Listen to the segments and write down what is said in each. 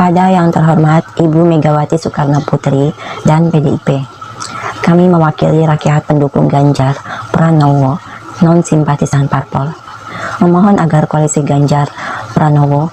Kepada yang terhormat Ibu Megawati Soekarno Putri dan PDIP, kami mewakili rakyat pendukung Ganjar Pranowo non-simpatisan parpol, memohon agar koalisi Ganjar Pranowo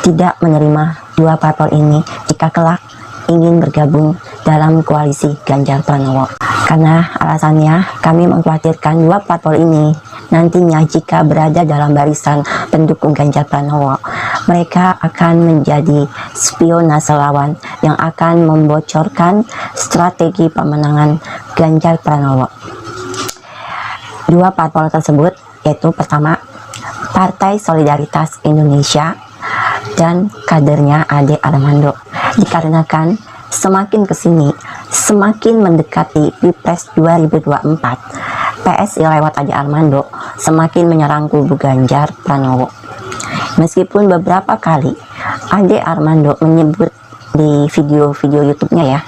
tidak menerima dua parpol ini jika kelak ingin bergabung dalam koalisi Ganjar Pranowo. Karena alasannya, kami mengkhawatirkan dua parpol ini nantinya jika berada dalam barisan pendukung Ganjar Pranowo, mereka akan menjadi spionase lawan yang akan membocorkan strategi pemenangan Ganjar Pranowo. Dua parpol tersebut yaitu pertama, Partai Solidaritas Indonesia dan kadernya Ade Armando. Dikarenakan semakin kesini, semakin mendekati Pilpres 2024, PSI lewat Ade Armando semakin menyerang kubu Ganjar Pranowo. Meskipun beberapa kali Ade Armando menyebut di video-video YouTube-nya ya,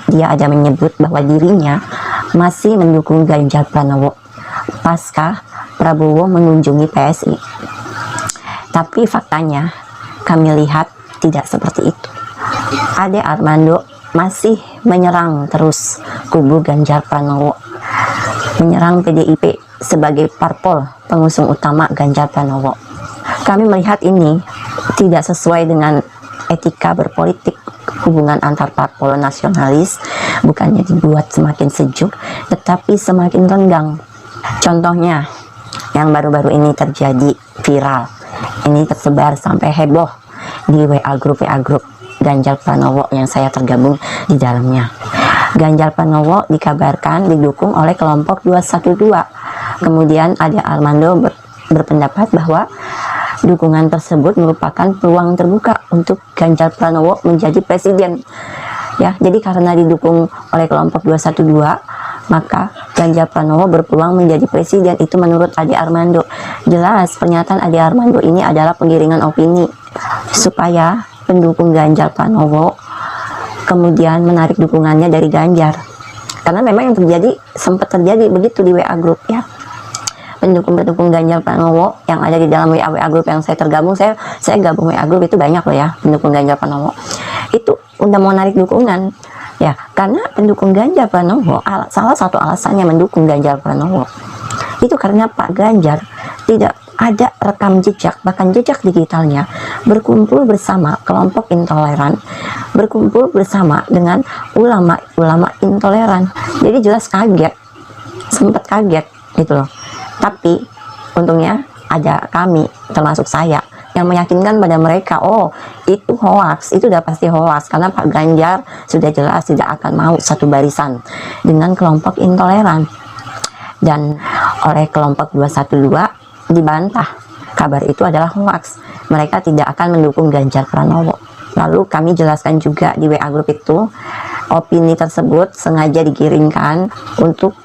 dia ada menyebut bahwa dirinya masih mendukung Ganjar Pranowo pasca Prabowo mengunjungi PSI. Tapi faktanya kami lihat tidak seperti itu. Ade Armando masih menyerang terus kubu Ganjar Pranowo, menyerang PDIP sebagai parpol pengusung utama Ganjar Pranowo. Kami melihat ini tidak sesuai dengan etika berpolitik. Hubungan antar parpol nasionalis bukannya dibuat semakin sejuk, tetapi semakin renggang. Contohnya yang baru-baru ini terjadi viral, ini tersebar sampai heboh di WA grup Ganjar Pranowo yang saya tergabung di dalamnya. Ganjar Pranowo dikabarkan didukung oleh kelompok 212. Kemudian Ade Armando berpendapat bahwa dukungan tersebut merupakan peluang terbuka untuk Ganjar Pranowo menjadi presiden. Ya, jadi karena didukung oleh kelompok 212, maka Ganjar Pranowo berpeluang menjadi presiden. Itu menurut Ade Armando. Jelas pernyataan Ade Armando ini adalah penggiringan opini supaya pendukung Ganjar Pranowo kemudian menarik dukungannya dari Ganjar. Karena memang yang terjadi, sempat terjadi begitu di WA group ya. Pendukung-pendukung Ganjar Pranowo yang ada di dalam WA grup yang saya tergabung, saya gabung WA grup itu banyak loh ya, pendukung Ganjar Pranowo. Itu udah mau narik dukungan. Ya, karena pendukung Ganjar Pranowo, salah satu alasannya mendukung Ganjar Pranowo itu karena Pak Ganjar tidak ada rekam jejak, bahkan jejak digitalnya, berkumpul bersama kelompok intoleran, berkumpul bersama dengan ulama-ulama intoleran. Jadi jelas kaget, sempat kaget gitu loh. Tapi untungnya ada kami, termasuk saya, yang meyakinkan pada mereka, oh itu hoax, itu udah pasti hoax, karena Pak Ganjar sudah jelas tidak akan mau satu barisan dengan kelompok intoleran. Dan oleh kelompok 212 dibantah, kabar itu adalah hoax, mereka tidak akan mendukung Ganjar Pranowo. Lalu kami jelaskan juga di WA grup itu, opini tersebut sengaja digiringkan untuk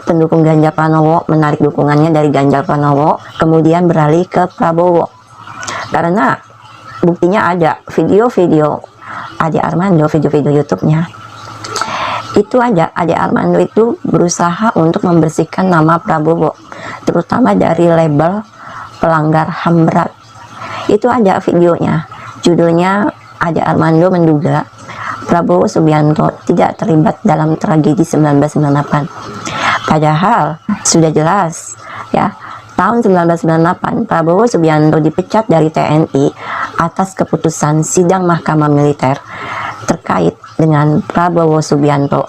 pendukung Ganjar Pranowo menarik dukungannya dari Ganjar Pranowo, kemudian beralih ke Prabowo. Karena buktinya ada video-video Ade Armando, video-video YouTube-nya. Itu ada, Ade Armando itu berusaha untuk membersihkan nama Prabowo, terutama dari label pelanggar HAM berat. Itu ada videonya, judulnya Ade Armando menduga Prabowo Subianto tidak terlibat dalam tragedi 1998. Padahal sudah jelas ya, tahun 1998 Prabowo Subianto dipecat dari TNI atas keputusan sidang Mahkamah Militer terkait dengan Prabowo Subianto,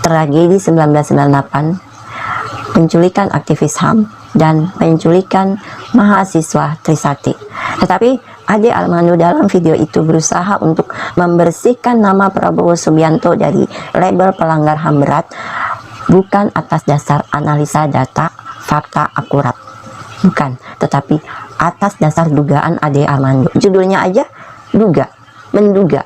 tragedi 1998, penculikan aktivis HAM dan penculikan mahasiswa Trisakti. Tetapi Ade Armando dalam video itu berusaha untuk membersihkan nama Prabowo Subianto dari label pelanggar HAM berat, bukan atas dasar analisa data fakta akurat, bukan, tetapi atas dasar dugaan Ade Armando. Judulnya aja duga, menduga,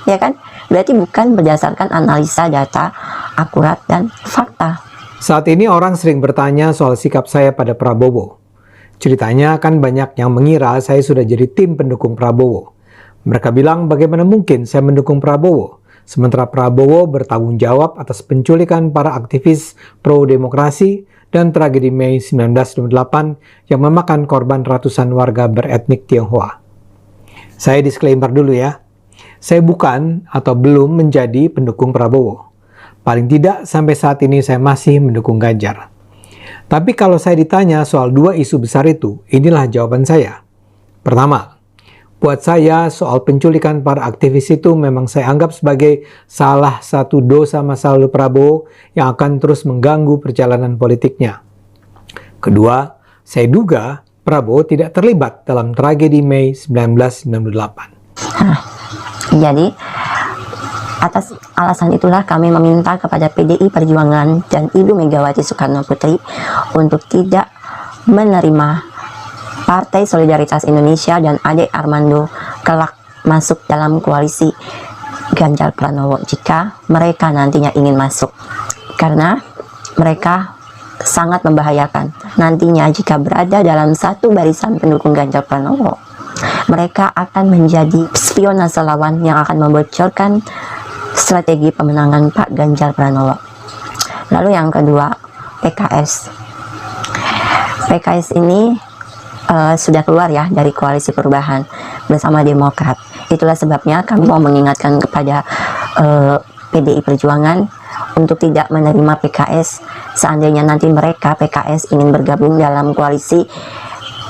ya kan? Berarti bukan berdasarkan analisa data akurat dan fakta. Saat ini orang sering bertanya soal sikap saya pada Prabowo. Ceritanya kan banyak yang mengira saya sudah jadi tim pendukung Prabowo. Mereka bilang bagaimana mungkin saya mendukung Prabowo, sementara Prabowo bertanggung jawab atas penculikan para aktivis pro-demokrasi dan tragedi Mei 1998 yang memakan korban ratusan warga beretnik Tionghoa. Saya disclaimer dulu ya. Saya bukan atau belum menjadi pendukung Prabowo. Paling tidak sampai saat ini saya masih mendukung Ganjar. Tapi kalau saya ditanya soal dua isu besar itu, inilah jawaban saya. Pertama, buat saya soal penculikan para aktivis itu memang saya anggap sebagai salah satu dosa masa lalu Prabowo yang akan terus mengganggu perjalanan politiknya. Kedua, saya duga Prabowo tidak terlibat dalam tragedi Mei 1998. Jadi, atas alasan itulah kami meminta kepada PDI Perjuangan dan Ibu Megawati Soekarno Putri untuk tidak menerima Partai Solidaritas Indonesia dan Ade Armando kelak masuk dalam koalisi Ganjar Pranowo jika mereka nantinya ingin masuk. Karena mereka sangat membahayakan nantinya jika berada dalam satu barisan pendukung Ganjar Pranowo. Mereka akan menjadi spionase lawan yang akan membocorkan strategi pemenangan Pak Ganjar Pranowo. Lalu yang kedua, PKS. PKS ini sudah keluar ya dari koalisi perubahan bersama Demokrat. Itulah sebabnya kami mau mengingatkan kepada PDI Perjuangan untuk tidak menerima PKS seandainya nanti mereka PKS ingin bergabung dalam koalisi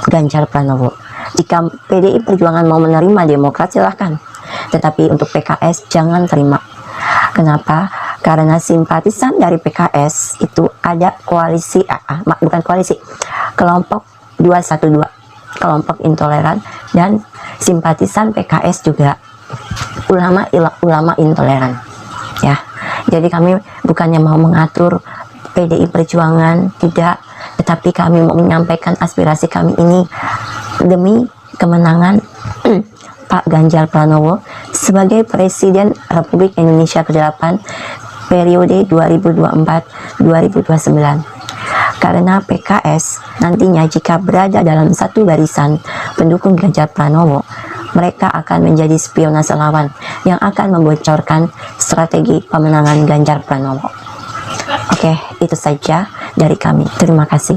Ganjar Pranowo. Jika PDI Perjuangan mau menerima Demokrat silahkan, tetapi untuk PKS jangan terima. Kenapa? Karena simpatisan dari PKS itu ada koalisi, bukan koalisi, kelompok 212, kelompok intoleran, dan simpatisan PKS juga ulama intoleran. Ya, jadi kami bukannya mau mengatur PDI Perjuangan, tidak, tetapi kami mau menyampaikan aspirasi kami ini demi kemenangan Pak Ganjar Pranowo sebagai Presiden Republik Indonesia ke-8 periode 2024-2029. Karena PKS nantinya jika berada dalam satu barisan pendukung Ganjar Pranowo, mereka akan menjadi spionase lawan yang akan membocorkan strategi pemenangan Ganjar Pranowo. Oke, itu saja dari kami. Terima kasih.